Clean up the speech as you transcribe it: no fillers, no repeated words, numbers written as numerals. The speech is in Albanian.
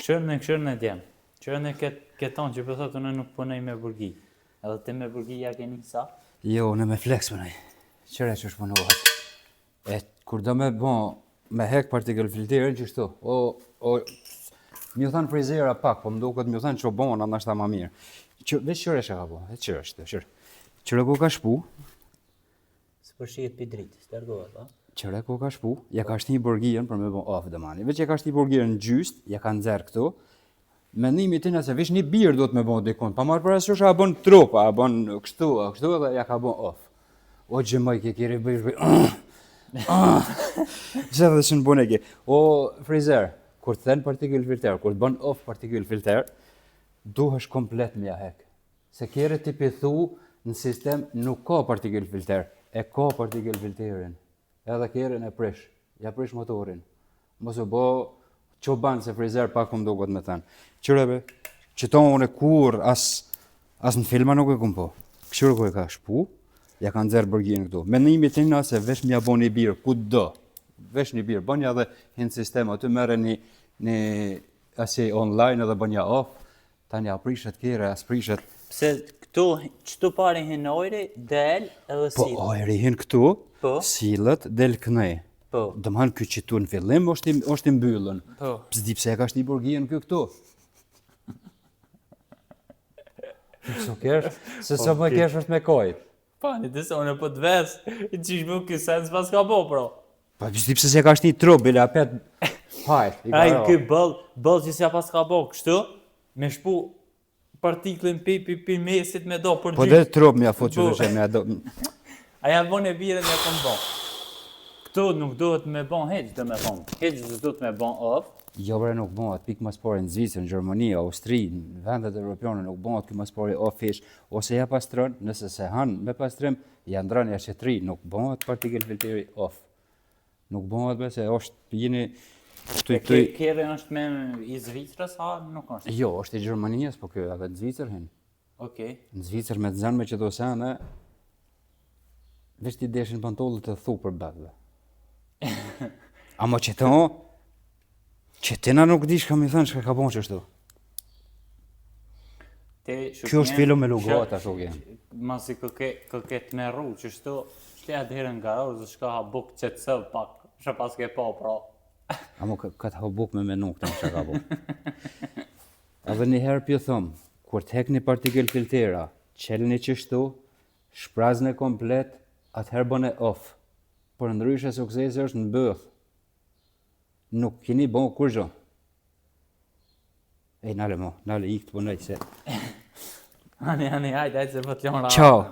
Këshërën e djem. Këshërën e keton që për thotë unë nuk punoj me burgi. Edhe ti me burgi ja keni sa? Jo, në me flex punoj. Qëre që është punohet. E kur do me me hek partikel filterin qështu. Mi u thanë frizera pak, po më duket mi u thanë që bona nashta ma mirë. Veç qëre që ka bo, e qëre është, qëre. Qëre ku ka shpu, Së përshijet për dritë, së tërgohet, a? qëre ku ka shpu, ja ka shti burgirën për me bo off dëmani. Veç ja ka shti burgirën gjyst, ja ka nxerë këtu. Mendimi tina se veç një birë do të me bo dikon, pa marrë për asysh a bon trupa, a bon kështu edhe ja ka bo off. O gjëmaj ke kjeri bëjsh Gjithë dhe shënë bune ke. O frizer, kur të thënë partikel filter, kur të bën off partikel filter, duhesh komplet me ja hek. Se kjeri ti pithu në sistem nuk ka partikel filter, e ka partikel filterin. Edhe kjerin e prish, ja prish motorin. Mos u bo qoban se frizer pak më duket me thënë. Qërebe, që ta unë kur as në filma nuk e kum po. Këshurë ku e ka shpu, ja ka nxerë burgin këtu. Mendimi tina se vesh m'ja bo një birë, ku do. Vesh një birë, bënja dhe hinë sistema, aty mere një asi online edhe bënja off, tani aprishet kjere, as prishet. Pse qëtu pari hinë ojri, del edhe Po silët. ojri hinë këtu, Po. silët, del kënej. Po. Dëmhan kjo qitu në fillim, është i mbyllën. Po. S'di pse e ka shti burgin kjo këtu. So kesh, se so më kesh është me kojt. Pani, të se unë po të ves, i qish mu kjo sens pas ka po, pro. Pa s'di pse se ka shti trup, bile apet hajt. Ai, ky bëll që s'ja pas ka po, kështu, me shpu partiklin pi mesit me do për Po dhe trup m'ja fut që Po. të që m'ja do... Aja bon e birën ja kom bon. Këtu nuk duhet me bon heq, dhe me bon. Heq duhet me bon off. Jo bre nuk bëhet pik më spore në Zvicër, në Gjermani, Austri, në vendet evropiane nuk bëhet ky më spore off fish, ose ja pastron, nëse se han me pastrim, ja ndran ja shetri, nuk bëhet partikel filteri off. Nuk bëhet be se është jeni Kjerën është me i Zvicrës, a nuk është? Jo, është i Gjermanisë, po kjo edhe në Zvicër hin. Okej. Në Zvicër me të zanë me që do sene, veç ti deshin pantollët të thu për bekve. Amo që tina nuk dish kam i thënë që ka bon që shtu. Kjo është filo me lugat, ashtu gjenë. Masi këket me rru, që shtu, shtet herën nga rru, zë shka ha buk qëtësëv pak, shë pas ke po, pra. Amo këtë ha buk me menu këta që ka bon. Edhe një herë pjo thëmë, kur të hek një partikel filtera, qelni që shtu, shprazne komplet, atëherë bëne off. Por ndryshe suksesi është në bëth. Nuk keni bon kur gjo. Ej, nale mo, nale ikë të punoj se... Hajde, se po t'jon ra. Ciao!